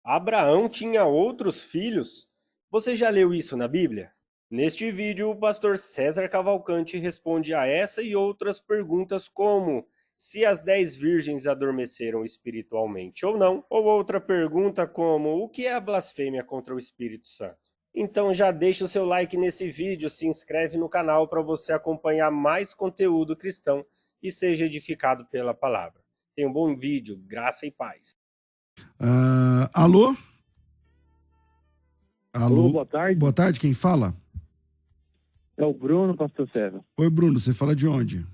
Abraão tinha outros filhos? Você já leu isso na Bíblia? Neste vídeo, o pastor César Cavalcante responde a essa e outras perguntas como se as 10 virgens adormeceram espiritualmente ou não, ou outra pergunta como o que é a blasfêmia contra o Espírito Santo. Então já deixa o seu like nesse vídeo, se inscreve no canal para você acompanhar mais conteúdo cristão e seja edificado pela palavra. Tenha um bom vídeo, graça e paz. Alô? Alô, boa tarde. Boa tarde, quem fala? É o Bruno, pastor César. Oi, Bruno, você fala de onde?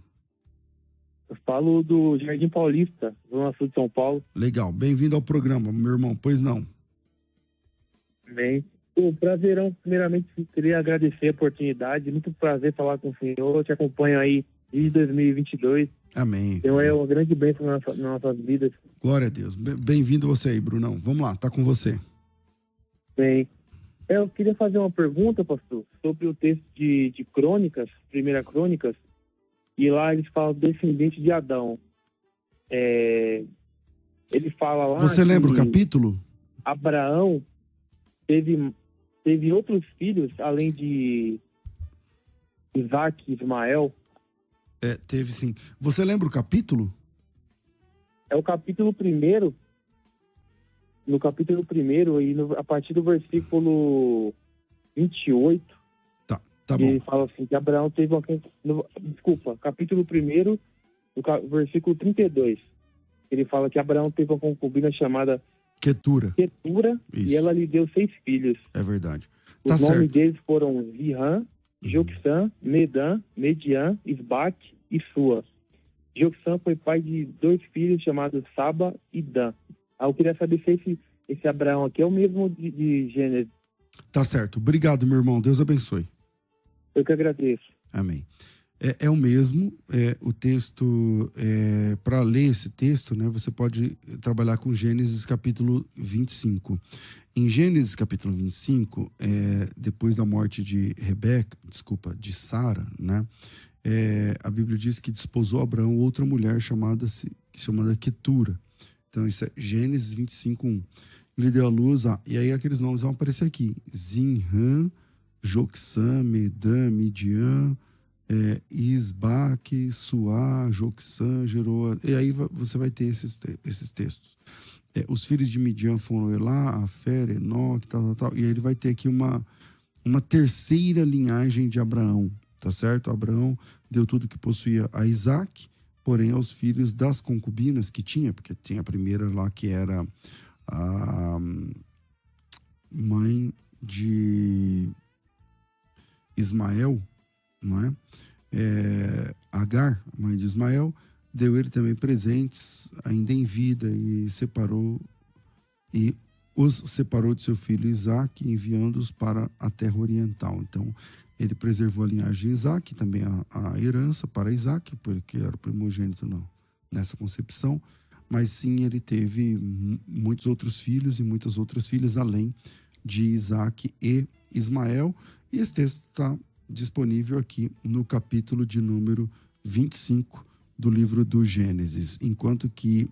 Eu falo do Jardim Paulista, Zona Sul de São Paulo. Legal, bem-vindo ao programa, meu irmão, pois não? Bem, prazerão, primeiramente, queria agradecer a oportunidade, muito prazer falar com o senhor, eu te acompanho aí desde 2022. Amém. Então é uma grande bênção nas nossas vidas. Glória a Deus, bem-vindo você aí, Brunão, vamos lá, tá com você. Bem, eu queria fazer uma pergunta, pastor, sobre o texto de Crônicas, Primeira Crônicas, e lá eles falam descendente de Adão. Ele fala lá... Você lembra o capítulo? Abraão teve outros filhos, além de Isaac e Ismael. Teve sim. Você lembra o capítulo? É o capítulo 1º. No capítulo 1º, e a partir do versículo 28, Tá bom. ele fala assim, que Abraão teve uma... Desculpa, capítulo 1º, no versículo 32. Ele fala que Abraão teve uma concubina chamada Quetura. E ela lhe deu 6 filhos. É verdade. Os Tá nomes certo. deles foram Zirã, Joksã, Medã, Median, Isbaque e Sua. Joksã foi pai de 2 filhos chamados Saba e Dan. Eu queria saber se esse Abraão aqui é o mesmo de Gênesis. Tá certo. Obrigado, meu irmão. Deus abençoe. Eu que agradeço. Amém. É o mesmo, o texto, para ler esse texto, né, você pode trabalhar com Gênesis capítulo 25. Em Gênesis capítulo 25, depois da morte de de Sara, né, a Bíblia diz que desposou Abraão outra mulher chamada Quetura. Então isso é Gênesis 25, 1. Ele deu à luz, e aí aqueles nomes vão aparecer aqui: Zinrã, Joksã, Medã, Midian, Isbaque, Suá, Joksã, Jeroa. E aí você vai ter esses textos. Os filhos de Midian foram Elá, Afer, Enoque, tal. E aí ele vai ter aqui uma terceira linhagem de Abraão, tá certo? Abraão deu tudo que possuía a Isaac, porém aos filhos das concubinas que tinha, porque tinha a primeira lá que era a mãe de Ismael, não é? Agar, mãe de Ismael, deu ele também presentes ainda em vida e os separou de seu filho Isaac, enviando-os para a terra oriental. Então ele preservou a linhagem de Isaac, também a herança para Isaac, porque era o primogênito nessa concepção, mas sim ele teve muitos outros filhos e muitas outras filhas além de Isaac e Ismael. E esse texto está disponível aqui no capítulo de número 25 do livro do Gênesis, enquanto que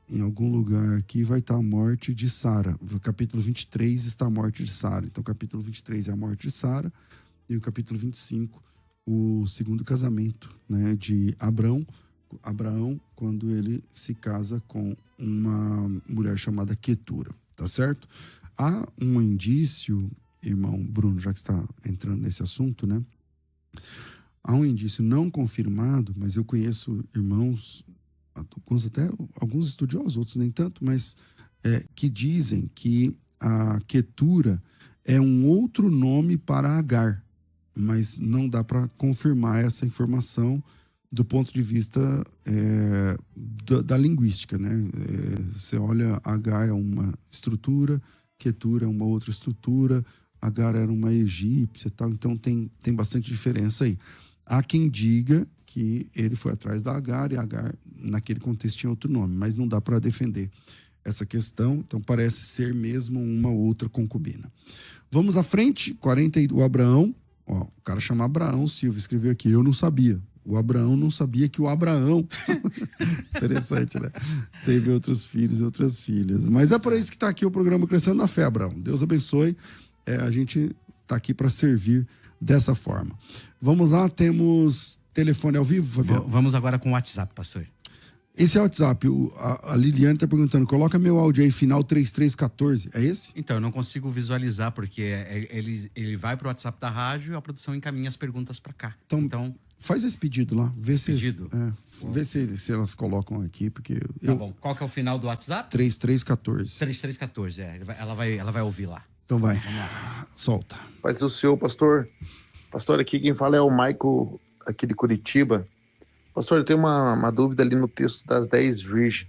em algum lugar aqui vai estar a morte de Sara. No capítulo 23 está a morte de Sara. Então, o capítulo 23 é a morte de Sara e o capítulo 25, o segundo casamento, né, de Abraão, quando ele se casa com uma mulher chamada Quetura, tá certo? Há um indício, irmão Bruno, já que está entrando nesse assunto, né? Há um indício não confirmado, mas eu conheço irmãos, alguns estudiosos, outros nem tanto, mas que dizem que a Quetura é um outro nome para Agar, mas não dá para confirmar essa informação do ponto de vista da linguística, né? Você olha, Agar é uma estrutura, Quetura é uma outra estrutura, Agar era uma egípcia e tal, então tem bastante diferença aí. Há quem diga que ele foi atrás da Agar, e Agar, naquele contexto, tinha outro nome, mas não dá para defender essa questão, então parece ser mesmo uma outra concubina. Vamos à frente, 40 do Abraão, o cara chama Abraão Silva, escreveu aqui, eu não sabia, O Abraão não sabia que o Abraão... Interessante, né? Teve outros filhos e outras filhas. Mas é por isso que está aqui o programa Crescendo na Fé, Abraão. Deus abençoe. A gente está aqui para servir dessa forma. Vamos lá, temos telefone ao vivo, Fabiano? Vamos agora com o WhatsApp, pastor. Esse é o WhatsApp. A Liliane está perguntando, coloca meu áudio aí, final 3314. É esse? Então, eu não consigo visualizar, porque ele vai para o WhatsApp da rádio e a produção encaminha as perguntas para cá. Então, faz esse pedido lá. Vê vê se elas colocam aqui, porque... Tá bom. Qual que é o final do WhatsApp? 3314. 3314, ela vai ouvir lá. Então vai. Vamos lá. Solta. Paz do Senhor, pastor. Pastor, aqui quem fala é o Maico, aqui de Curitiba. Pastor, eu tenho uma dúvida ali no texto das 10 virgens.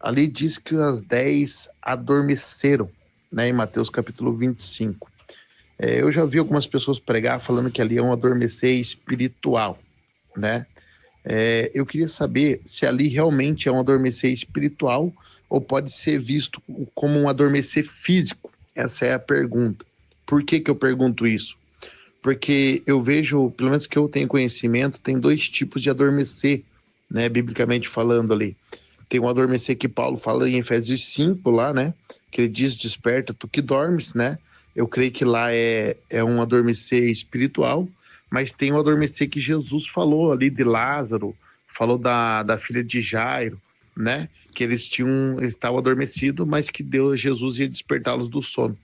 Ali diz que as 10 adormeceram, né, em Mateus capítulo 25. Eu já vi algumas pessoas pregar falando que ali é um adormecer espiritual, né? Eu queria saber se ali realmente é um adormecer espiritual ou pode ser visto como um adormecer físico. Essa é a pergunta. Por que eu pergunto isso? Porque eu vejo, pelo menos que eu tenho conhecimento, tem 2 tipos de adormecer, né, biblicamente falando ali. Tem um adormecer que Paulo fala em Efésios 5 lá, né, que ele diz, desperta tu que dormes, né. Eu creio que lá é um adormecer espiritual, mas tem um adormecer que Jesus falou ali de Lázaro, falou da filha de Jairo, né, que eles estavam adormecidos, mas que Jesus ia despertá-los do sono.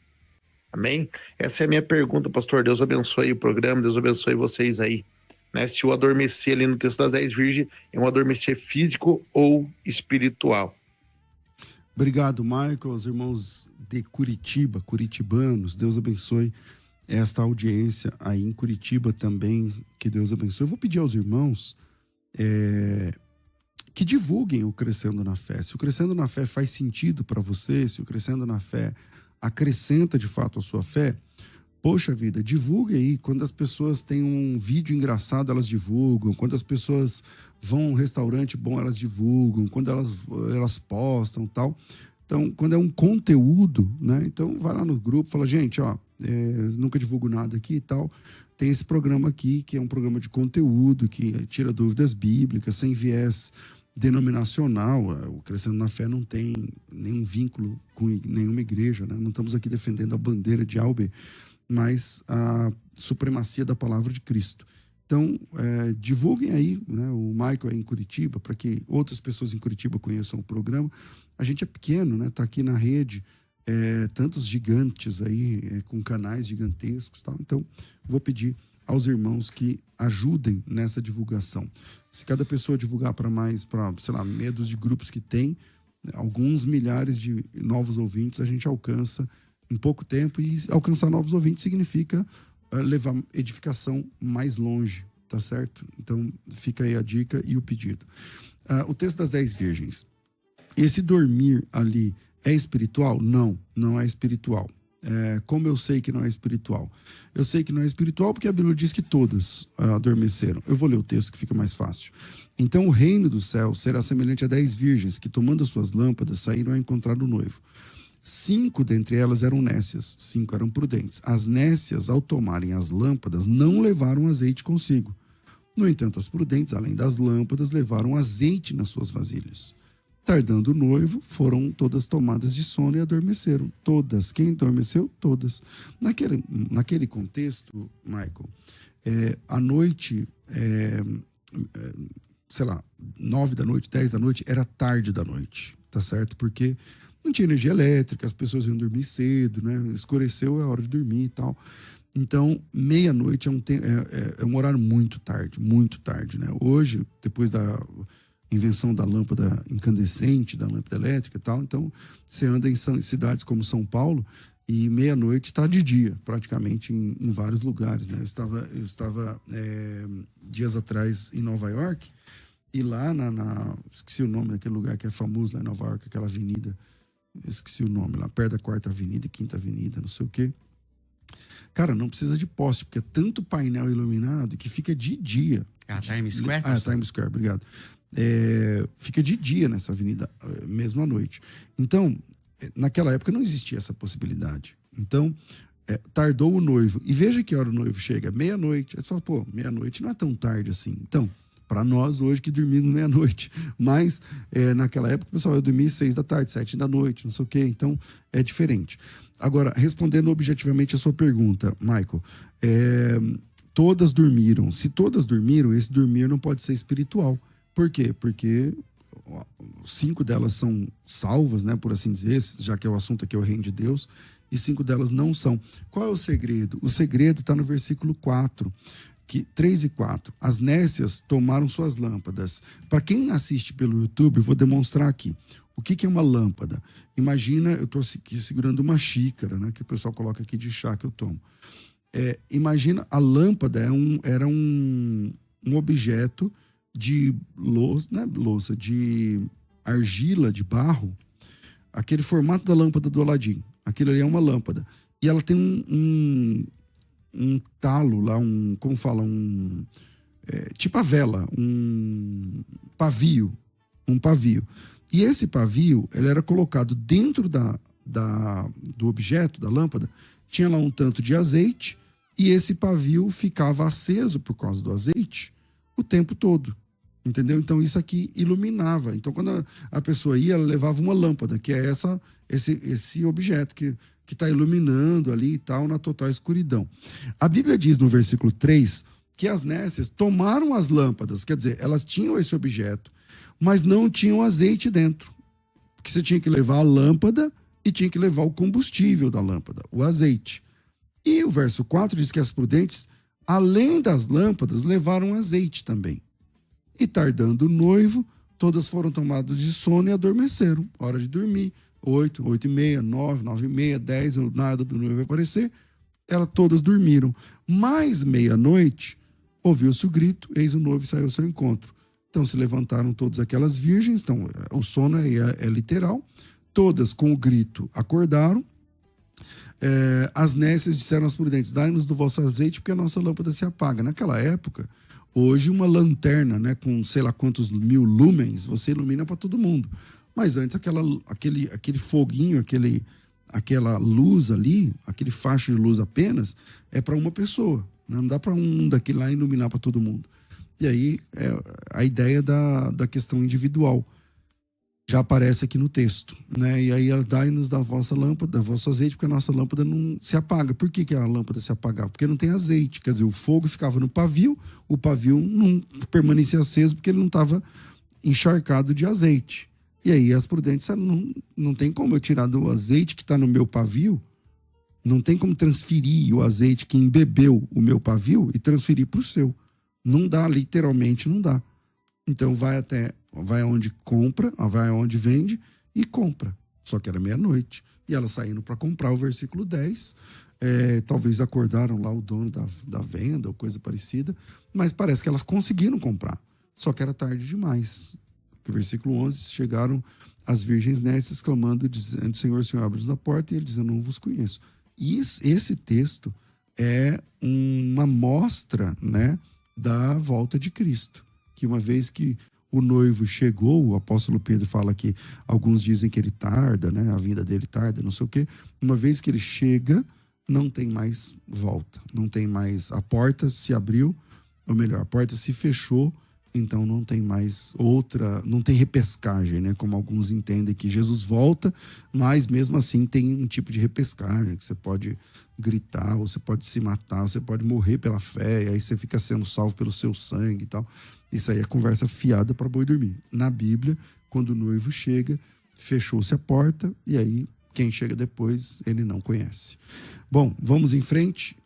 Amém? Essa é a minha pergunta, pastor. Deus abençoe o programa, Deus abençoe vocês aí. Né? Se o adormecer ali no texto das 10 virgens é um adormecer físico ou espiritual. Obrigado, Michael, os irmãos de Curitiba, curitibanos. Deus abençoe esta audiência aí em Curitiba também. Que Deus abençoe. Eu vou pedir aos irmãos que divulguem o Crescendo na Fé. Se o Crescendo na Fé faz sentido para você, se o Crescendo na Fé acrescenta de fato a sua fé, poxa vida, divulgue aí. Quando as pessoas têm um vídeo engraçado, elas divulgam. Quando as pessoas vão a um restaurante bom, elas divulgam. Quando elas postam tal. Então, quando é um conteúdo, né? Então, vai lá no grupo, fala, gente, nunca divulgo nada aqui e tal. Tem esse programa aqui, que é um programa de conteúdo, que tira dúvidas bíblicas, sem viés denominacional. O Crescendo na Fé não tem nenhum vínculo com nenhuma igreja, né? Não estamos aqui defendendo a bandeira de Albe, mas a supremacia da palavra de Cristo. Então, divulguem aí, né? O Michael é em Curitiba, para que outras pessoas em Curitiba conheçam o programa. A gente é pequeno, né? Está aqui na rede, tantos gigantes aí, com canais gigantescos, tal. Então, vou pedir aos irmãos que ajudem nessa divulgação. Se cada pessoa divulgar para sei lá, meia dúzia de grupos que tem, alguns milhares de novos ouvintes, a gente alcança em pouco tempo, e alcançar novos ouvintes significa levar edificação mais longe, tá certo? Então, fica aí a dica e o pedido. O texto das 10 virgens. Esse dormir ali é espiritual? Não, não é espiritual. Como eu sei que não é espiritual? Eu sei que não é espiritual porque a Bíblia diz que todas adormeceram. Eu vou ler o texto que fica mais fácil. Então o reino do céu será semelhante a 10 virgens que, tomando as suas lâmpadas, saíram a encontrar o noivo. 5 dentre elas eram nécias, 5 eram prudentes. As nécias, ao tomarem as lâmpadas, não levaram azeite consigo. No entanto, as prudentes, além das lâmpadas, levaram azeite nas suas vasilhas. Tardando o noivo, foram todas tomadas de sono e adormeceram. Todas. Quem adormeceu? Todas. Naquele contexto, Michael, a noite, sei lá, 9 da noite, 10 da noite, era tarde da noite, tá certo? Porque não tinha energia elétrica, as pessoas iam dormir cedo, né? Escureceu, é hora de dormir e tal. Então, meia-noite é um horário muito tarde, né? Hoje, depois da invenção da lâmpada incandescente, da lâmpada elétrica e tal, então você anda em cidades como São Paulo e meia-noite está de dia, praticamente, em vários lugares, né? Eu estava dias atrás em Nova York, e lá esqueci o nome daquele lugar que é famoso lá em Nova York, aquela avenida, esqueci o nome, lá perto da 4ª Avenida e 5ª Avenida, não sei o quê. Cara, não precisa de poste, porque é tanto painel iluminado que fica de dia. A Times Square? Times Square, obrigado. Fica de dia nessa avenida, mesmo à noite. Então, naquela época não existia essa possibilidade. Então, tardou o noivo. E veja que hora o noivo chega, meia-noite. Aí você fala, meia-noite não é tão tarde assim. Então, Para nós, hoje, que dormimos meia-noite. Mas, naquela época, o pessoal ia dormir 6 da tarde, 7 da noite, não sei o quê. Então, é diferente. Agora, respondendo objetivamente a sua pergunta, Michael, todas dormiram. Se todas dormiram, esse dormir não pode ser espiritual. Por quê? Porque 5 delas são salvas, né, por assim dizer, já que o assunto aqui é o reino de Deus, e 5 delas não são. Qual é o segredo? O segredo está no versículo 4. 3 e 4. As nécias tomaram suas lâmpadas. Para quem assiste pelo YouTube, eu vou demonstrar aqui. O que é uma lâmpada? Imagina, eu estou aqui segurando uma xícara, né, que o pessoal coloca aqui de chá que eu tomo. Imagina, a lâmpada era um objeto de louça, de argila, de barro, aquele formato da lâmpada do Aladim. Aquilo ali é uma lâmpada. E ela tem um talo lá, como fala, tipo a vela, um pavio. E esse pavio, ele era colocado dentro do objeto, da lâmpada, tinha lá um tanto de azeite, e esse pavio ficava aceso por causa do azeite o tempo todo. Entendeu? Então isso aqui iluminava. Então quando a pessoa ia, ela levava uma lâmpada, que é esse objeto que está iluminando ali e tal, na total escuridão. A Bíblia diz no versículo 3 que as nécias tomaram as lâmpadas, quer dizer, elas tinham esse objeto, mas não tinham azeite dentro. Porque você tinha que levar a lâmpada e tinha que levar o combustível da lâmpada, o azeite. E o verso 4 diz que as prudentes, além das lâmpadas, levaram azeite também. E tardando o noivo, todas foram tomadas de sono e adormeceram. Hora de dormir, 8, 8h30, 9, 9h30, 10, nada do noivo aparecer. Elas todas dormiram. Mais meia-noite, ouviu-se o grito, eis o noivo saiu ao seu encontro. Então se levantaram todas aquelas virgens, então o sono é literal. Todas com o grito acordaram. As nécias disseram aos prudentes, dai-nos do vosso azeite, porque a nossa lâmpada se apaga. Naquela época, hoje uma lanterna, né, com sei lá quantos 1000 lumens, você ilumina para todo mundo. Mas antes aquele foguinho, aquela luz ali, aquele facho de luz apenas, é para uma pessoa. Né? Não dá para um daquele lá iluminar para todo mundo. E aí a ideia da questão individual já aparece aqui no texto, né? E aí ela dai-nos da vossa lâmpada, da vosso azeite, porque a nossa lâmpada não se apaga. Por que a lâmpada se apagava? Porque não tem azeite. Quer dizer, o fogo ficava no pavio, o pavio não permanecia aceso porque ele não estava encharcado de azeite. E aí as prudentes disseram, não tem como eu tirar do azeite que está no meu pavio, não tem como transferir o azeite que embebeu o meu pavio e transferir para o seu. Não dá, literalmente não dá. Então vai aonde compra, vai aonde vende e compra. Só que era meia-noite. E elas saindo para comprar, o versículo 10, talvez acordaram lá o dono da venda ou coisa parecida, mas parece que elas conseguiram comprar. Só que era tarde demais. No versículo 11, chegaram as virgens nécias clamando, dizendo, Senhor, abre-nos a porta, e ele dizendo, não vos conheço. E esse texto é uma mostra, né, da volta de Cristo. Que uma vez que o noivo chegou, o apóstolo Pedro fala que alguns dizem que ele tarda, né? A vinda dele tarda, não sei o quê. Uma vez que ele chega, não tem mais volta. Não tem mais... A porta se abriu, ou melhor, a porta se fechou, então não tem mais outra... Não tem repescagem, né? Como alguns entendem que Jesus volta, mas mesmo assim tem um tipo de repescagem, que você pode gritar, ou você pode se matar, ou você pode morrer pela fé, e aí você fica sendo salvo pelo seu sangue e tal. Isso aí é conversa fiada para boi dormir. Na Bíblia, quando o noivo chega, fechou-se a porta, e aí quem chega depois, ele não conhece. Bom, vamos em frente.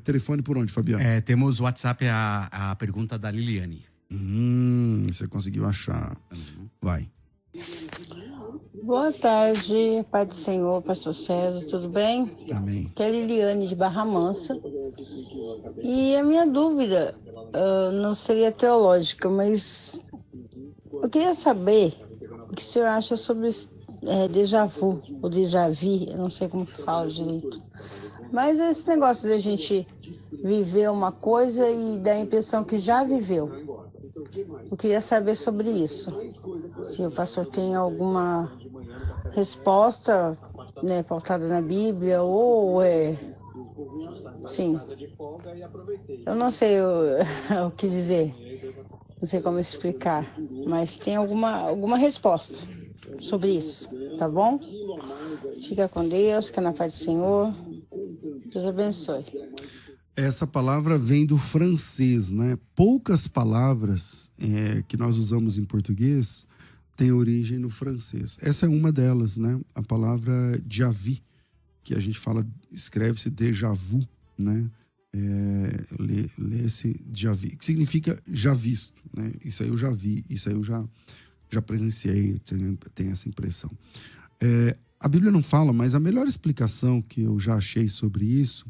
Telefone por onde, Fabiano? Temos o WhatsApp, a pergunta da Liliane. Você conseguiu achar. Vai. Boa tarde, Pai do Senhor, Pastor César, tudo bem? Amém. Que é a Liliane de Barra Mansa. E a minha dúvida não seria teológica, mas eu queria saber o que o senhor acha sobre déjà vu, ou déjà vu, eu não sei como que fala direito. Mas esse negócio de a gente viver uma coisa e dar a impressão que já viveu. Eu queria saber sobre isso. Se o pastor tem alguma resposta, né, pautada na Bíblia, ou sim. Eu não sei o que dizer. Não sei como explicar, mas tem alguma resposta sobre isso, tá bom? Fica com Deus, fica na paz do Senhor. Deus abençoe. Essa palavra vem do francês, né? Poucas palavras que nós usamos em português têm origem no francês. Essa é uma delas, né? A palavra déjà-vu, que a gente fala, escreve-se déjà vu, né? Lê-se déjà vu, que significa já visto, né? Isso aí eu já vi, isso aí eu já presenciei, tenho essa impressão. A Bíblia não fala, mas a melhor explicação que eu já achei sobre isso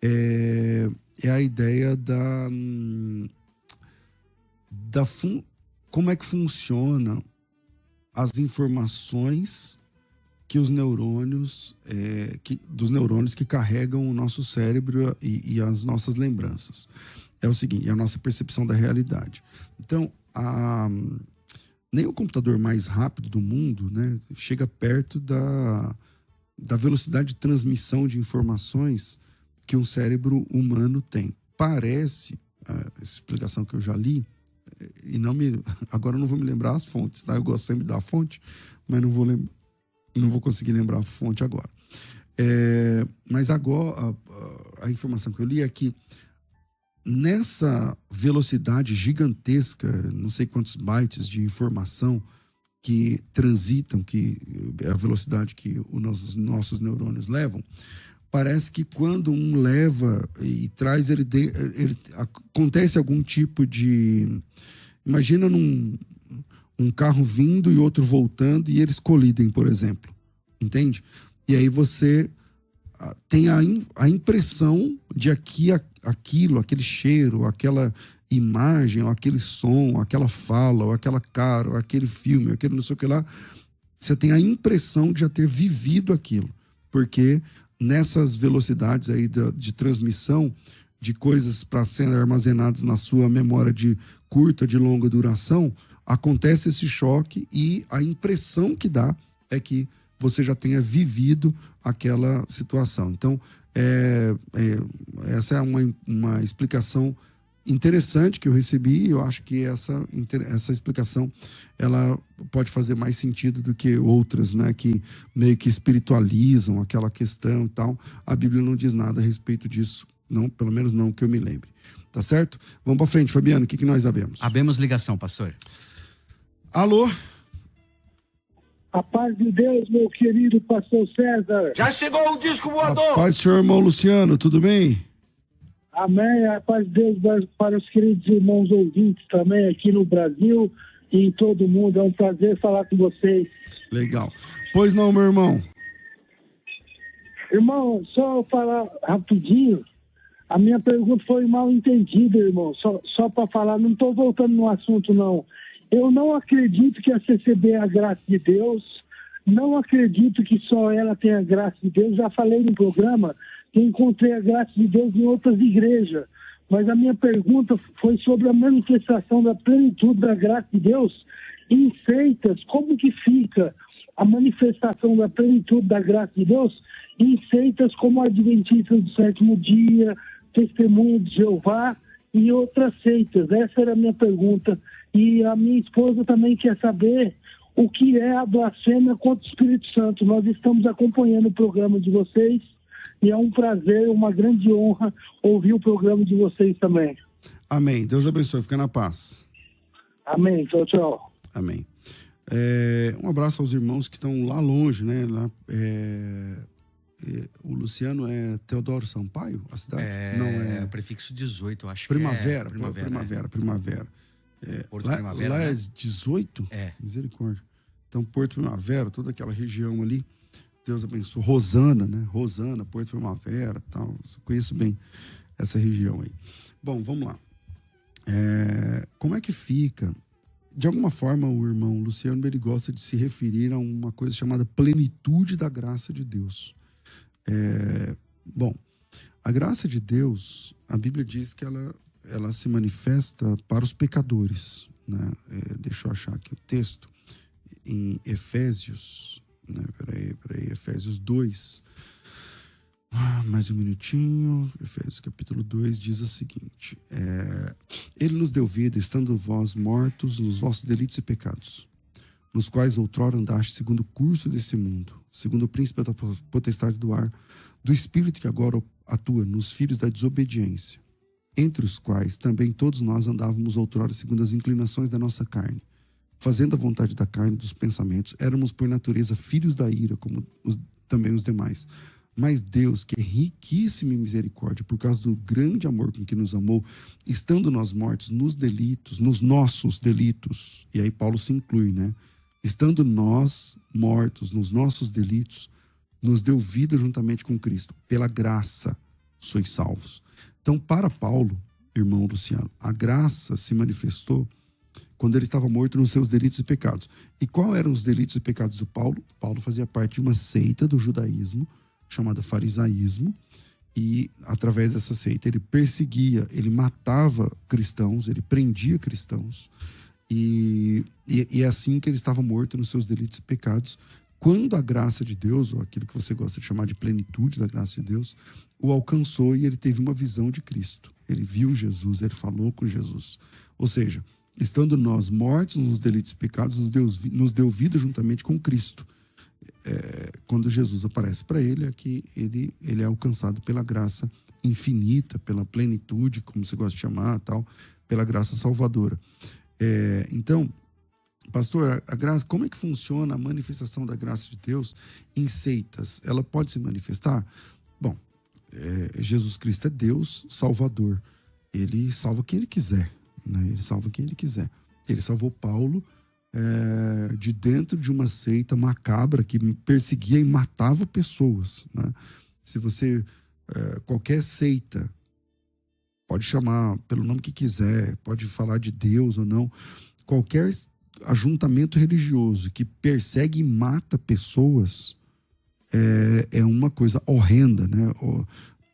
é a ideia como é que funciona as informações que os neurônios, dos neurônios que carregam o nosso cérebro e as nossas lembranças. É o seguinte, é a nossa percepção da realidade. Então, nem o computador mais rápido do mundo, né, chega perto da velocidade de transmissão de informações que um cérebro humano tem. Parece, essa explicação que eu já li, e agora eu não vou me lembrar as fontes, tá? Eu gosto sempre da fonte, mas não vou conseguir lembrar a fonte agora. Mas agora, a informação que eu li é que nessa velocidade gigantesca, não sei quantos bytes de informação que transitam, que é a velocidade que os nossos neurônios levam, parece que quando um leva e traz, acontece algum tipo de... Imagina um carro vindo e outro voltando e eles colidem, por exemplo. Entende? E aí você tem a impressão de aquilo, aquele cheiro, aquela imagem, ou aquele som, aquela fala, ou aquela cara, ou aquele filme, aquele não sei o que lá. Você tem a impressão de já ter vivido aquilo. Porque nessas velocidades aí de transmissão de coisas para serem armazenadas na sua memória de curta, de longa duração, acontece esse choque e a impressão que dá é que você já tenha vivido aquela situação. Então, essa é uma explicação interessante que eu recebi, e eu acho que essa explicação ela pode fazer mais sentido do que outras, né, que meio que espiritualizam aquela questão e tal. A Bíblia não diz nada a respeito disso, não, pelo menos não que eu me lembre. Tá certo? Vamos para frente, Fabiano, o que nós sabemos? Abemos ligação, pastor. Alô? A paz de Deus, meu querido pastor César. Já chegou o disco voador! A paz do senhor irmão Luciano, tudo bem? Amém. A paz de Deus para os queridos irmãos ouvintes também aqui no Brasil e em todo mundo. É um prazer falar com vocês. Legal. Pois não, meu irmão? Irmão, só falar rapidinho. A minha pergunta foi mal entendida, irmão. Só para falar, não estou voltando no assunto, não. Eu não acredito que a CCB é a graça de Deus. Não acredito que só ela tem a graça de Deus. Já falei no programa que encontrei a graça de Deus em outras igrejas. Mas a minha pergunta foi sobre a manifestação da plenitude da graça de Deus em seitas. Como que fica a manifestação da plenitude da graça de Deus em seitas como a Adventista do Sétimo Dia, Testemunho de Jeová e outras seitas? Essa era a minha pergunta. E a minha esposa também quer saber o que é a blasfêmia contra o Espírito Santo. Nós estamos acompanhando o programa de vocês e é um prazer, uma grande honra ouvir o programa de vocês também. Amém. Deus abençoe. Fica na paz. Amém. Tchau, tchau. Amém. Um abraço aos irmãos que estão lá longe, né? O Luciano é Teodoro Sampaio, a cidade? Não, é prefixo 18, eu acho Primavera, que é. Primavera. Porto Lá, Primavera, lá né? é 18? É. Misericórdia. Então, Porto Primavera, toda aquela região ali, Deus abençoe. Rosana, né? Rosana, Porto Primavera, tal. Eu conheço bem essa região aí. Bom, vamos lá. Como é que fica? De alguma forma, o irmão Luciano, ele gosta de se referir a uma coisa chamada plenitude da graça de Deus. Bom, a graça de Deus, a Bíblia diz que ela se manifesta para os pecadores, né? Deixa eu achar aqui o texto. Em Efésios, né? Peraí, Efésios 2. Mais um minutinho. Efésios capítulo 2 diz o seguinte: Ele nos deu vida, estando vós mortos nos vossos delitos e pecados, nos quais outrora andaste segundo o curso desse mundo, segundo o príncipe da potestade do ar, do espírito que agora atua nos filhos da desobediência, entre os quais também todos nós andávamos outrora segundo as inclinações da nossa carne, fazendo a vontade da carne e dos pensamentos. Éramos por natureza filhos da ira, como também os demais. Mas Deus, que é riquíssimo em misericórdia, por causa do grande amor com que nos amou, estando nós mortos nos delitos, nos nossos delitos, e aí Paulo se inclui, né? Estando nós mortos nos nossos delitos, nos deu vida juntamente com Cristo. Pela graça sois salvos. Então, para Paulo, irmão Luciano, a graça se manifestou quando ele estava morto nos seus delitos e pecados. E qual eram os delitos e pecados do Paulo? Paulo fazia parte de uma seita do judaísmo, chamada farisaísmo, e através dessa seita ele perseguia, ele matava cristãos, ele prendia cristãos, e é assim que ele estava morto nos seus delitos e pecados, quando a graça de Deus, ou aquilo que você gosta de chamar de plenitude da graça de Deus, o alcançou e ele teve uma visão de Cristo. Ele viu Jesus, ele falou com Jesus. Ou seja, estando nós mortos nos delitos e pecados, nos deu vida juntamente com Cristo. Quando Jesus aparece para ele, é que ele é alcançado pela graça infinita, pela plenitude, como você gosta de chamar, tal, pela graça salvadora. Então, pastor, a graça, como é que funciona a manifestação da graça de Deus em seitas? Ela pode se manifestar? Bom, Jesus Cristo é Deus Salvador. Ele salva quem ele quiser, né? Ele salva quem ele quiser. Ele salvou Paulo de dentro de uma seita macabra que perseguia e matava pessoas, né? Se você, qualquer seita, pode chamar pelo nome que quiser, pode falar de Deus ou não, qualquer ajuntamento religioso que persegue e mata pessoas é uma coisa horrenda, né?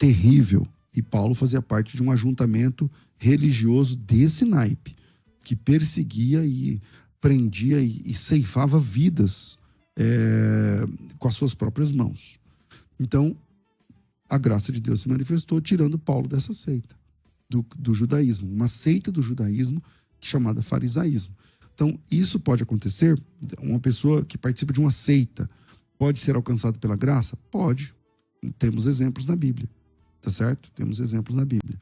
Terrível. E Paulo fazia parte de um ajuntamento religioso desse naipe, que perseguia e prendia e ceifava vidas com as suas próprias mãos. Então, a graça de Deus se manifestou tirando Paulo dessa seita do judaísmo, uma seita do judaísmo chamada farisaísmo. Então, isso pode acontecer. Uma pessoa que participa de uma seita pode ser alcançada pela graça? Pode. Temos exemplos na Bíblia, tá certo? Temos exemplos na Bíblia.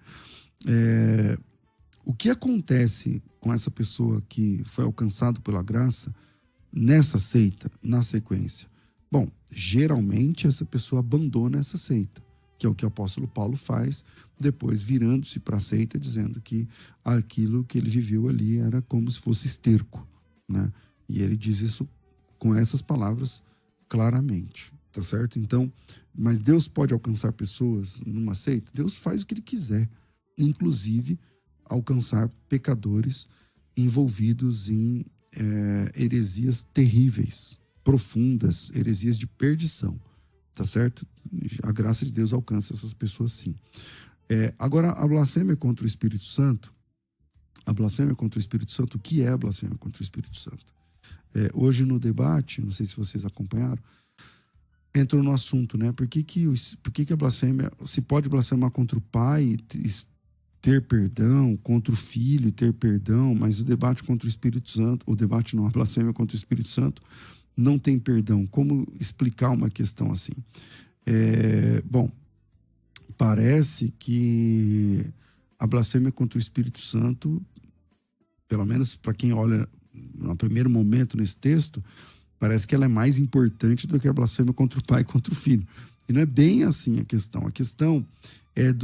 O que acontece com essa pessoa que foi alcançada pela graça nessa seita, na sequência? Bom, geralmente essa pessoa abandona essa seita, que é o que o apóstolo Paulo faz, depois virando-se para a seita, dizendo que aquilo que ele viveu ali era como se fosse esterco, né? E ele diz isso com essas palavras claramente, tá certo? Então, mas Deus pode alcançar pessoas numa seita? Deus faz o que ele quiser, inclusive alcançar pecadores envolvidos em heresias terríveis, profundas, heresias de perdição, tá certo? A graça de Deus alcança essas pessoas, sim. Agora, a blasfêmia contra o Espírito Santo, o que é a blasfêmia contra o Espírito Santo? Hoje no debate, não sei se vocês acompanharam, entrou no assunto, né? Por que a blasfêmia, se pode blasfemar contra o Pai ter perdão, contra o Filho ter perdão, mas o debate contra o Espírito Santo, a blasfêmia contra o Espírito Santo não tem perdão. Como explicar uma questão assim? Bom, parece que a blasfêmia contra o Espírito Santo, pelo menos para quem olha no primeiro momento nesse texto, parece que ela é mais importante do que a blasfêmia contra o Pai e contra o Filho. E não é bem assim a questão. A questão é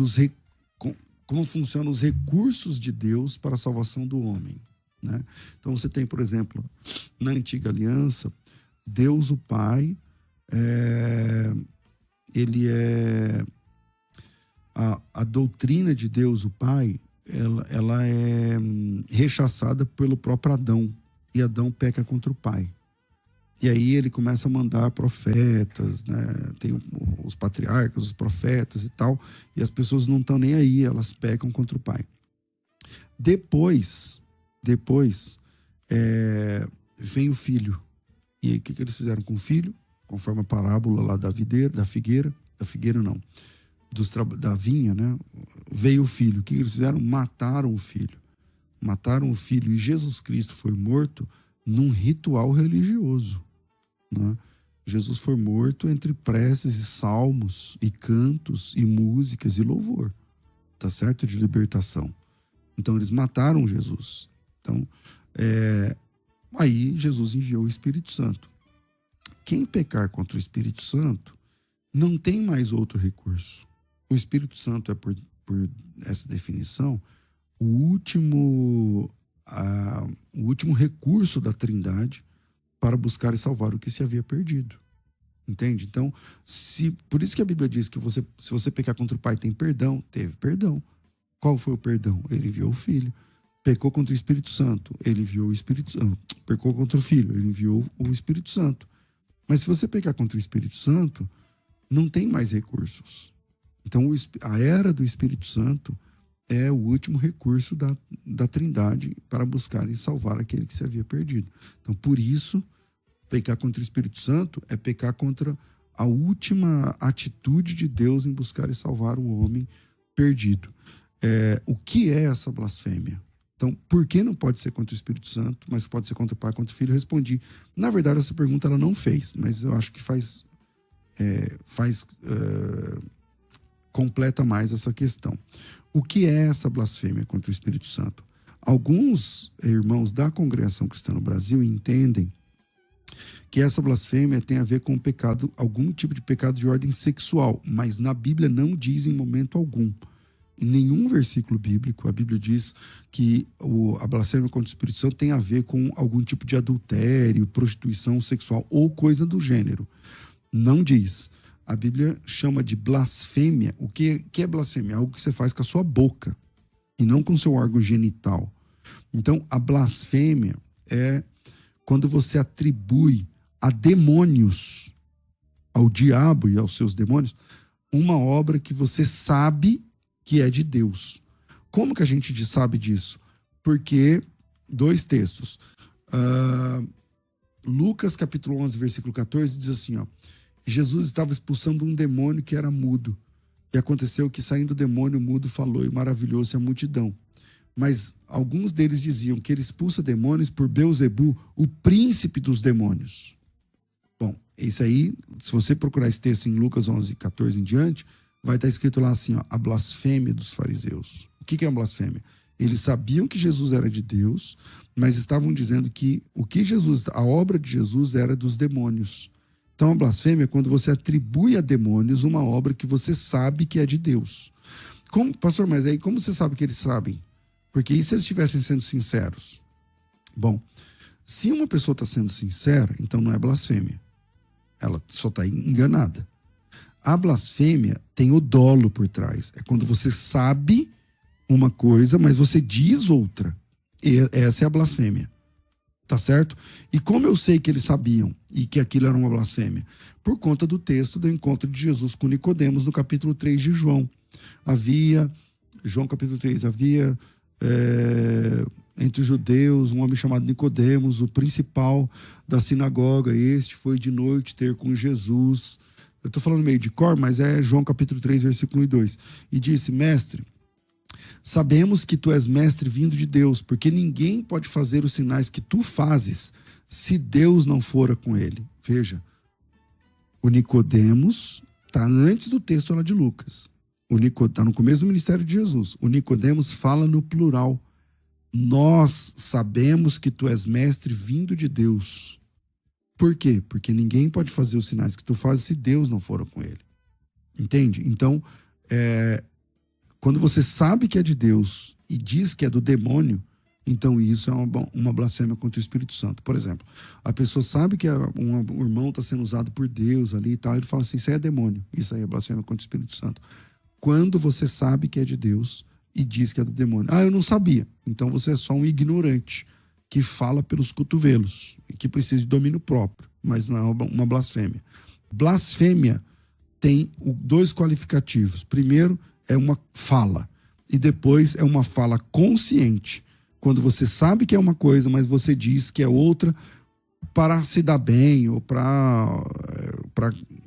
como funcionam os recursos de Deus para a salvação do homem, né? Então você tem, por exemplo, na Antiga Aliança, Deus o Pai, ele a doutrina de Deus o Pai, ela é rechaçada pelo próprio Adão, e Adão peca contra o Pai. E aí ele começa a mandar profetas, né? Tem os patriarcas, os profetas e tal, e as pessoas não estão nem aí, elas pecam contra o Pai. Depois vem o Filho. E aí o que eles fizeram com o Filho? Conforme a parábola lá da figueira, figueira não, da vinha, né? Veio o filho. O que eles fizeram? Mataram o filho. Mataram o filho. E Jesus Cristo foi morto num ritual religioso, né? Jesus foi morto entre preces e salmos e cantos e músicas e louvor, tá certo? De libertação. Então eles mataram Jesus. Então, aí Jesus enviou o Espírito Santo. Quem pecar contra o Espírito Santo não tem mais outro recurso. O Espírito Santo é, por essa definição, o último recurso da Trindade para buscar e salvar o que se havia perdido. Entende? Então, por isso que a Bíblia diz que se você pecar contra o Pai tem perdão, teve perdão. Qual foi o perdão? Ele enviou o Filho. Pecou contra o Espírito Santo, ele enviou o Espírito Santo. Pecou contra o Filho, ele enviou o Espírito Santo. Mas se você pecar contra o Espírito Santo, não tem mais recursos. Então, a era do Espírito Santo é o último recurso da Trindade para buscar e salvar aquele que se havia perdido. Então, por isso, pecar contra o Espírito Santo é pecar contra a última atitude de Deus em buscar e salvar o homem perdido. O que é essa blasfêmia? Então, por que não pode ser contra o Espírito Santo, mas pode ser contra o Pai, contra o Filho? Eu respondi. Na verdade, essa pergunta ela não fez, mas eu acho que completa mais essa questão. O que é essa blasfêmia contra o Espírito Santo? Alguns irmãos da Congregação Cristã no Brasil entendem que essa blasfêmia tem a ver com pecado, algum tipo de pecado de ordem sexual, mas na Bíblia não diz em momento algum. Em nenhum versículo bíblico, a Bíblia diz que a blasfêmia contra o Espírito Santo tem a ver com algum tipo de adultério, prostituição sexual ou coisa do gênero. Não diz. A Bíblia chama de blasfêmia. O que é blasfêmia? Algo que você faz com a sua boca e não com o seu órgão genital. Então, a blasfêmia é quando você atribui a demônios, ao diabo e aos seus demônios, uma obra que você sabe que é de Deus. Como que a gente sabe disso? Porque, 2 textos. Lucas capítulo 11, versículo 14, diz assim, ó, Jesus estava expulsando um demônio que era mudo. E aconteceu que, saindo o demônio, o mudo falou e maravilhou-se a multidão. Mas alguns deles diziam que ele expulsa demônios por Beelzebu, o príncipe dos demônios. Bom, isso aí, se você procurar esse texto em Lucas 11, 14 em diante, vai estar escrito lá assim, ó, a blasfêmia dos fariseus. O que é uma blasfêmia? Eles sabiam que Jesus era de Deus, mas estavam dizendo que a obra de Jesus era dos demônios. Então, a blasfêmia é quando você atribui a demônios uma obra que você sabe que é de Deus. Pastor, mas aí como você sabe que eles sabem? Porque e se eles estivessem sendo sinceros? Bom, se uma pessoa está sendo sincera, então não é blasfêmia. Ela só está enganada. A blasfêmia tem o dolo por trás. É quando você sabe uma coisa, mas você diz outra. E essa é a blasfêmia. Tá certo? E como eu sei que eles sabiam e que aquilo era uma blasfêmia? Por conta do texto do encontro de Jesus com Nicodemos no capítulo 3 de João. João capítulo 3, havia entre os judeus um homem chamado Nicodemos, o principal da sinagoga. Este foi de noite ter com Jesus. Eu estou falando meio de cor, mas é João capítulo 3, versículo 1 e 2. E disse, mestre, sabemos que tu és mestre vindo de Deus, porque ninguém pode fazer os sinais que tu fazes se Deus não fora com ele. Veja, o Nicodemos está antes do texto lá de Lucas. Está no começo do ministério de Jesus. O Nicodemos fala no plural. Nós sabemos que tu és mestre vindo de Deus. Por quê? Porque ninguém pode fazer os sinais que tu fazes se Deus não for com ele. Entende? Então, quando você sabe que é de Deus e diz que é do demônio, então isso é uma blasfêmia contra o Espírito Santo. Por exemplo, a pessoa sabe que um irmão está sendo usado por Deus ali e tal, ele fala assim, isso aí é demônio, isso aí é blasfêmia contra o Espírito Santo. Quando você sabe que é de Deus e diz que é do demônio. Eu não sabia. Então você é só um ignorante que fala pelos cotovelos e que precisa de domínio próprio, mas não é uma blasfêmia. Blasfêmia tem 2 qualificativos. Primeiro, é uma fala. E depois é uma fala consciente. Quando você sabe que é uma coisa, mas você diz que é outra para se dar bem ou para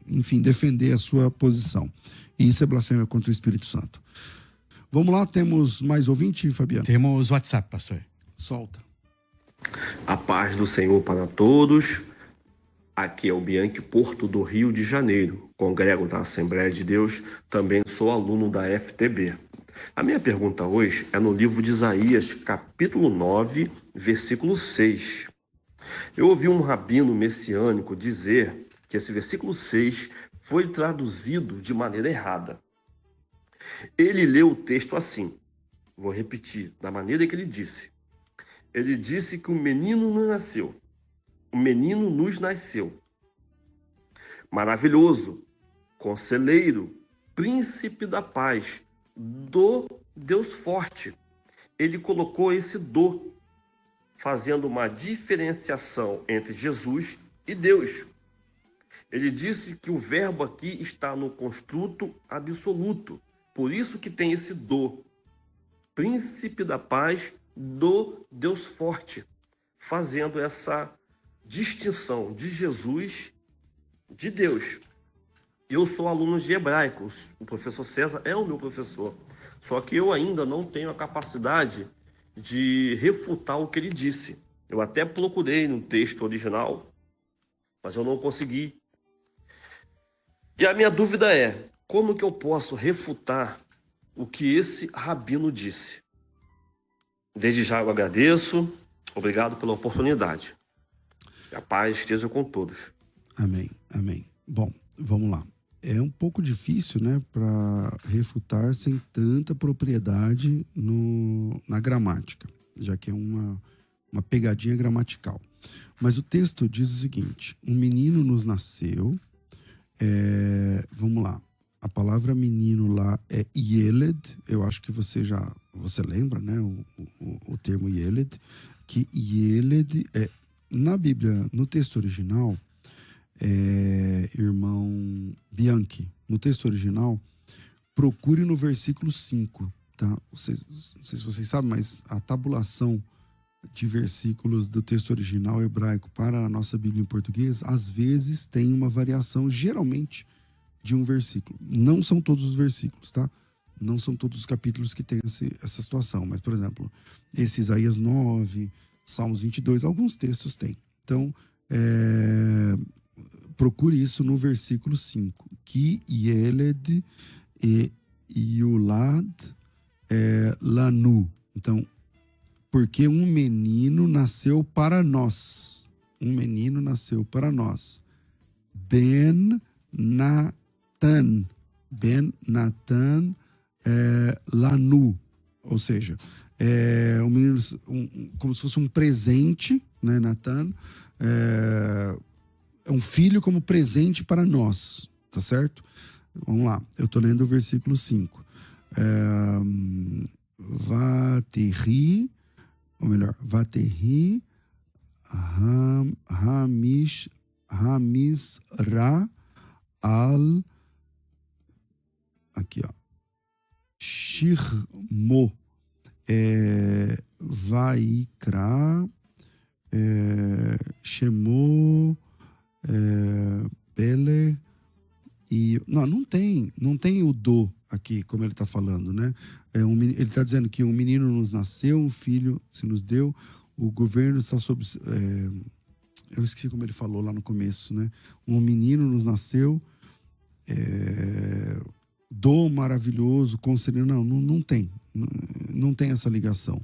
enfim, defender a sua posição. E isso é blasfêmia contra o Espírito Santo. Vamos lá, temos mais ouvinte, Fabiano? Temos WhatsApp, pastor. Solta. A paz do Senhor para todos. Aqui é o Bianchi Porto do Rio de Janeiro. Congrego na Assembleia de Deus. Também sou aluno da FTB. A minha pergunta hoje é no livro de Isaías, capítulo 9, versículo 6. Eu ouvi um rabino messiânico dizer que esse versículo 6 foi traduzido de maneira errada. Ele leu o texto assim. Vou repetir, da maneira que ele disse. Ele disse que um menino nos nasceu. Um menino nos nasceu. Maravilhoso, conselheiro, príncipe da paz, do Deus forte. Ele colocou esse do, fazendo uma diferenciação entre Jesus e Deus. Ele disse que o verbo aqui está no construto absoluto. Por isso que tem esse do. Príncipe da paz, do Deus forte. Fazendo essa distinção de Jesus, de Deus. Eu sou aluno de hebraico. O professor César é o meu professor. Só que eu ainda não tenho a capacidade de refutar o que ele disse. Eu até procurei no texto original, mas eu não consegui. E a minha dúvida é, como que eu posso refutar o que esse rabino disse? Desde já eu agradeço, obrigado pela oportunidade. Que a paz esteja com todos. Amém, amém. Bom, vamos lá. É um pouco difícil, né, para refutar sem tanta propriedade na gramática, já que é uma pegadinha gramatical. Mas o texto diz o seguinte: um menino nos nasceu. Vamos lá. A palavra menino lá é Yeled. Eu acho que você lembra, né, o termo Yeled, que Yeled é, na Bíblia, no texto original, irmão Bianchi, no texto original, procure no versículo 5, tá? Não sei se vocês sabem, mas a tabulação de versículos do texto original hebraico para a nossa Bíblia em português, às vezes tem uma variação, geralmente, de um versículo. Não são todos os versículos, tá? Não são todos os capítulos que tem essa situação, mas, por exemplo, esse Isaías 9, Salmos 22, alguns textos têm. Então, procure isso no versículo 5. Ki Yeled e Yulad Lanu. Então, porque um menino nasceu para nós. Um menino nasceu para nós. Ben Natan. Ben Natan Lanu. Ou seja, um menino, como se fosse um presente, né, Natan? É um filho como presente para nós, tá certo? Vamos lá, eu tô lendo o versículo 5. Vaterri, ou melhor, Vaterri Hamisra al, aqui ó, Shirmo, Vaikra, Shemo, Pele, e não tem o do aqui, como ele está falando, né? Ele está dizendo que um menino nos nasceu, um filho se nos deu, o governo está sob, eu esqueci como ele falou lá no começo, né? Um menino nos nasceu, do maravilhoso, conselheiro, não tem essa ligação.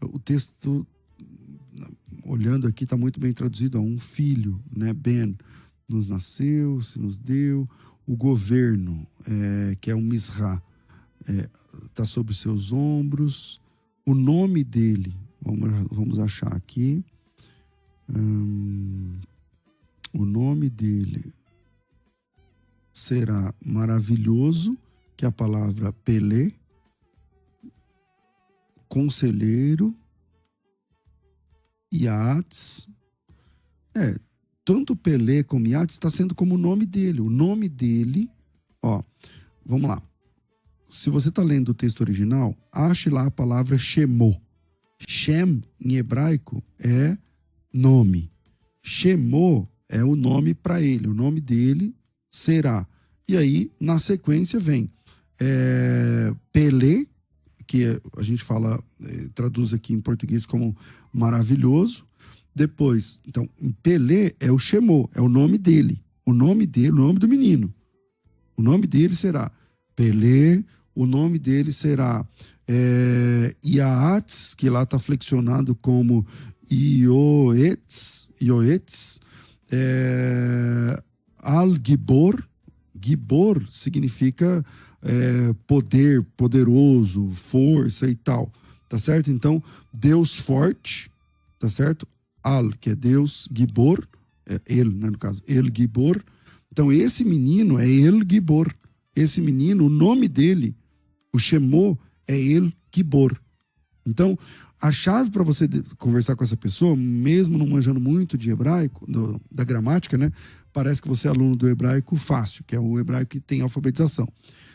O texto, olhando aqui, está muito bem traduzido, um filho, né? Ben nos nasceu, se nos deu, o governo, que é um Misra, está sobre seus ombros, o nome dele, vamos achar aqui, o nome dele será maravilhoso, que é a palavra Pelé, conselheiro, Yats, tanto Pelé como Yats está sendo como o nome dele. O nome dele, ó, vamos lá. Se você está lendo o texto original, ache lá a palavra Shemo. Shem, em hebraico, é nome. Shemo é o nome para ele. O nome dele será. E aí, na sequência, vem Pelé, que a gente fala, traduz aqui em português como maravilhoso. Depois, então, Pelé é o Shemô, é o nome dele. O nome do menino. O nome dele será Pelé, o nome dele será Iaats, que lá está flexionado como Ioetz, Al-Gibor. Gibor significa poder, poderoso, força e tal, tá certo? Então, Deus forte, tá certo? Al, que é Deus, Gibor, ele, né, no caso, El Gibor. Então, esse menino é El Gibor. Esse menino, o nome dele, o Shemô, é El Gibor. Então, a chave para você conversar com essa pessoa, mesmo não manjando muito de hebraico, da gramática, né? Parece que você é aluno do hebraico fácil, que é o hebraico que tem alfabetização.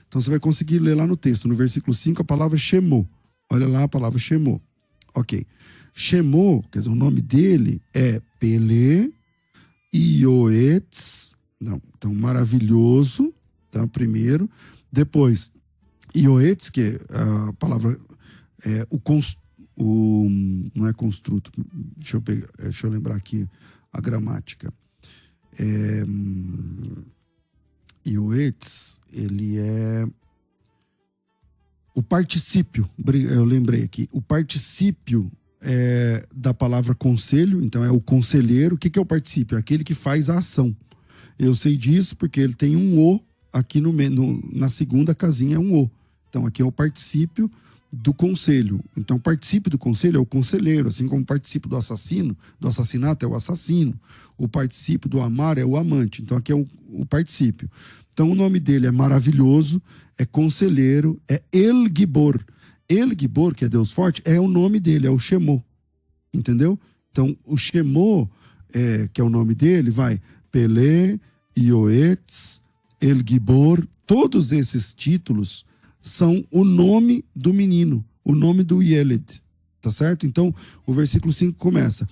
Então, você vai conseguir ler lá no texto, no versículo 5, a palavra Shemô. Olha lá a palavra Shemô. Ok. Shemô, quer dizer, o nome dele é Pelé, Ioetz, não, então maravilhoso, tá, primeiro. Depois, Ioetz, que é a palavra, não é construto, deixa eu lembrar aqui a gramática. Ioetz, ele é o particípio, eu lembrei aqui, o particípio da palavra conselho, então é o conselheiro. O que é o particípio? É aquele que faz a ação. Eu sei disso porque ele tem um O aqui na segunda casinha, é um O. Então aqui é o particípio do conselho. Então o particípio do conselho é o conselheiro, assim como o particípio do assassinato é o assassino, o particípio do amar é o amante. Então aqui é o particípio. Então o nome dele é maravilhoso, é conselheiro, é El Gibor. El Gibor, que é Deus forte, é o nome dele, é o Shemô. Entendeu? Então, o Shemô, que é o nome dele, vai Pelé, Ioetz, El Gibor, todos esses títulos são o nome do menino, o nome do Yeled, tá certo? Então, o versículo 5 começa,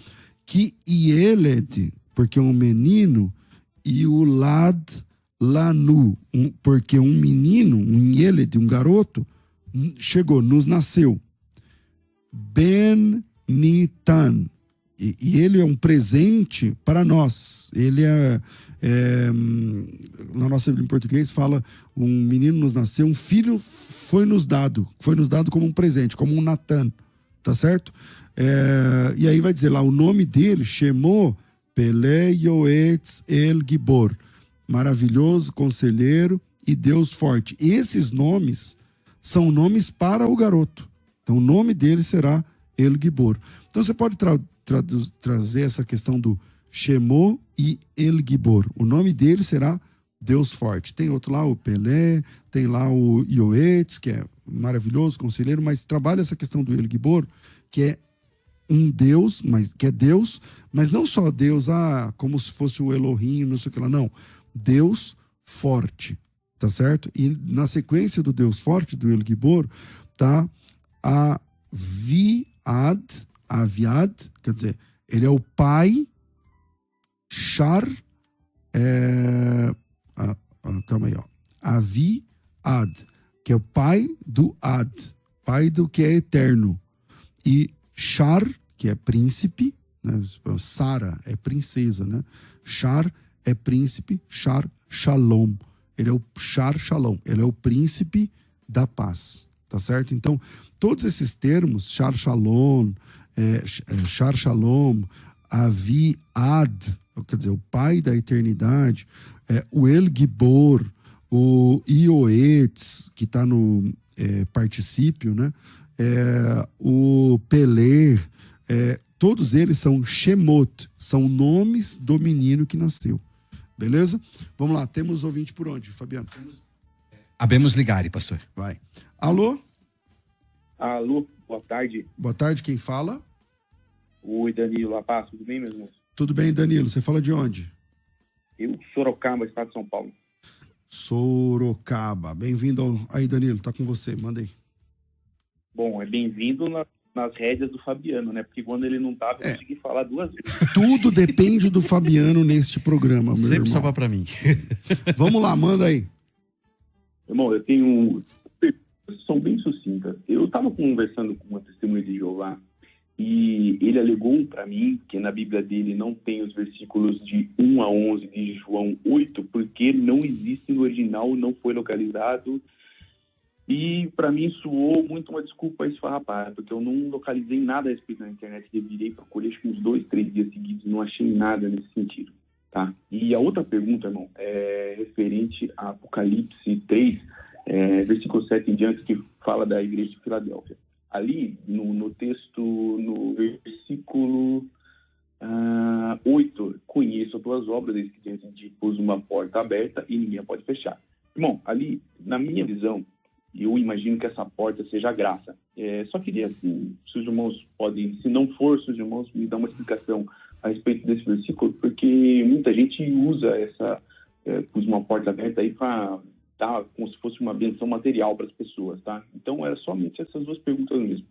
que Yeled, porque um menino, e o Lad Lanu, porque um menino, um Yeled, um garoto, chegou, nos nasceu. Ben Nitan. E ele é um presente para nós. Ele na nossa Bíblia em português fala, um menino nos nasceu, um filho foi nos dado como um presente, como um Natan, tá certo? E aí vai dizer lá, o nome dele, Shemô, Pelé Ioetz El Gibor, maravilhoso, conselheiro e Deus forte. Esses nomes são nomes para o garoto. Então o nome dele será El Gibor. Então você pode trazer essa questão do Shemô e El Gibor. O nome dele será Deus forte. Tem outro lá, o Pelé, tem lá o Ioetz, que é maravilhoso, conselheiro, mas trabalha essa questão do El Gibor, que é um Deus, mas não só Deus, como se fosse o Elohim, não sei o que lá, não. Deus forte. Tá certo? E na sequência do Deus forte, do El Gibor, tá Aviad, quer dizer, ele é o pai, calma aí, ó. Aviad, que é o pai do Ad, pai do que é eterno. E Shar, que é príncipe, né? Sara é princesa, né? Shar é príncipe, Shar Shalom. Ele é o Shar Shalom, ele é o príncipe da paz, tá certo? Então, todos esses termos, Shar Shalom, Aviad, quer dizer, o pai da eternidade, o El Gibor, o Ioetz, que está no particípio, né? O Pelé, todos eles são Shemot, são nomes do menino que nasceu. Beleza? Vamos lá, temos ouvinte por onde, Fabiano? Habemos ligare, pastor. Vai. Alô? Alô, boa tarde. Boa tarde, quem fala? Oi, Danilo Lapaz, tudo bem, meus irmãos? Tudo bem, Danilo, você fala de onde? Eu, Sorocaba, estado de São Paulo. Sorocaba, bem-vindo aí, Danilo, tá com você, manda aí. Bom, bem-vindo nas rédeas do Fabiano, né? Porque quando ele não tava, eu consegui falar 2 vezes. Tudo depende do Fabiano neste programa, meu Sempre irmão. sobra pra mim. Vamos lá, manda aí. Irmão, eu tenho... São bem sucintas. Eu estava conversando com uma testemunha de Jeová e ele alegou para mim que na Bíblia dele não tem os versículos de 1 a 11 de João 8, porque não existe no original, não foi localizado. E para mim soou muito uma desculpa esfarrapada, porque eu não localizei nada a respeito na internet. Eu virei, procurei acho que uns 2, 3 dias seguidos, não achei nada nesse sentido, tá? E a outra pergunta, irmão, é referente a Apocalipse 3, versículo 7 em diante, que fala da igreja de Filadélfia. Ali, no texto, no versículo 8, conheço as tuas obras, desde que diante de pus uma porta aberta e ninguém a pode fechar. Irmão, ali, na minha visão, eu imagino que essa porta seja a graça. Só queria, assim, se os irmãos podem, se não for, se os irmãos me dão uma explicação a respeito desse versículo, porque muita gente usa essa, pus uma porta aberta aí para dar como se fosse uma benção material para as pessoas, tá? Então, era somente essas 2 perguntas mesmo.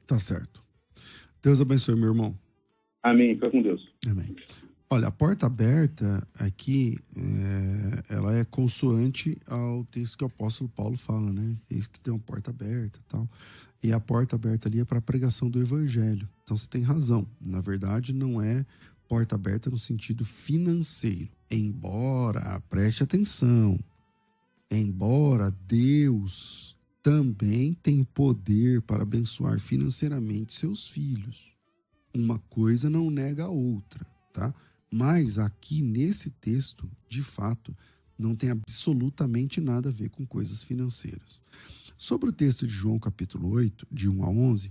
Tá certo. Deus abençoe, meu irmão. Amém. Fica com Deus. Amém. Olha, a porta aberta aqui, ela é consoante ao texto que o apóstolo Paulo fala, né? Diz que tem uma porta aberta e tal. E a porta aberta ali é para a pregação do evangelho. Então você tem razão. Na verdade, não é porta aberta no sentido financeiro. Embora, preste atenção, embora Deus também tem poder para abençoar financeiramente seus filhos. Uma coisa não nega a outra, tá? Mas aqui nesse texto, de fato, não tem absolutamente nada a ver com coisas financeiras. Sobre o texto de João capítulo 8, de 1 a 11,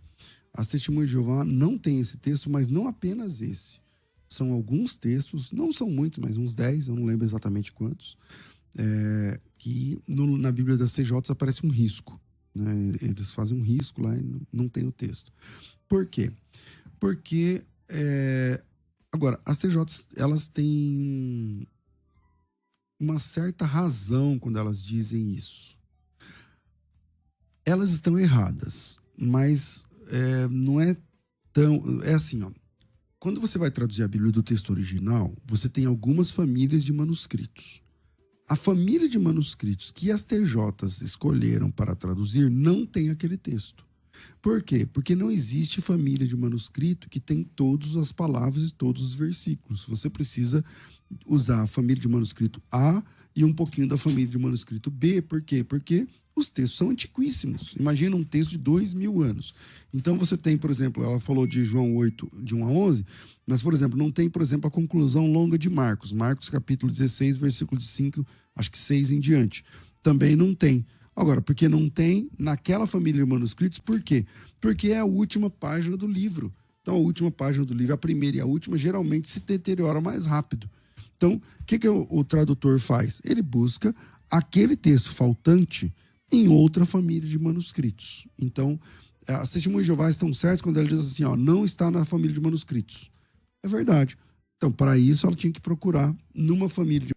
as Testemunhas de Jeová não tem esse texto, mas não apenas esse. São alguns textos, não são muitos, mas uns 10, eu não lembro exatamente quantos, que na Bíblia das TJs aparece um risco, né? Eles fazem um risco lá e não tem o texto. Por quê? Porque, agora, as TJs, elas têm uma certa razão quando elas dizem isso. Elas estão erradas, mas não é tão... É assim, ó. Quando você vai traduzir a Bíblia do texto original, você tem algumas famílias de manuscritos. A família de manuscritos que as TJs escolheram para traduzir não tem aquele texto. Por quê? Porque não existe família de manuscrito que tem todas as palavras e todos os versículos. Você precisa usar a família de manuscrito A e um pouquinho da família de manuscrito B. Por quê? Porque os textos são antiquíssimos. Imagina um texto de 2000 anos. Então você tem, por exemplo, ela falou de João 8, de 1 a 11, mas, por exemplo, não tem, por exemplo, a conclusão longa de Marcos. Marcos, capítulo 16, versículo de 5, acho que 6 em diante. Também não tem. Agora, porque não tem naquela família de manuscritos, por quê? Porque é a última página do livro. Então, a última página do livro, a primeira e a última, geralmente se deteriora mais rápido. Então, o que o tradutor faz? Ele busca aquele texto faltante em outra família de manuscritos. Então, as Testemunhas de Jeová estão certas quando ela diz assim, ó, não está na família de manuscritos. É verdade. Então, para isso, ela tinha que procurar numa família de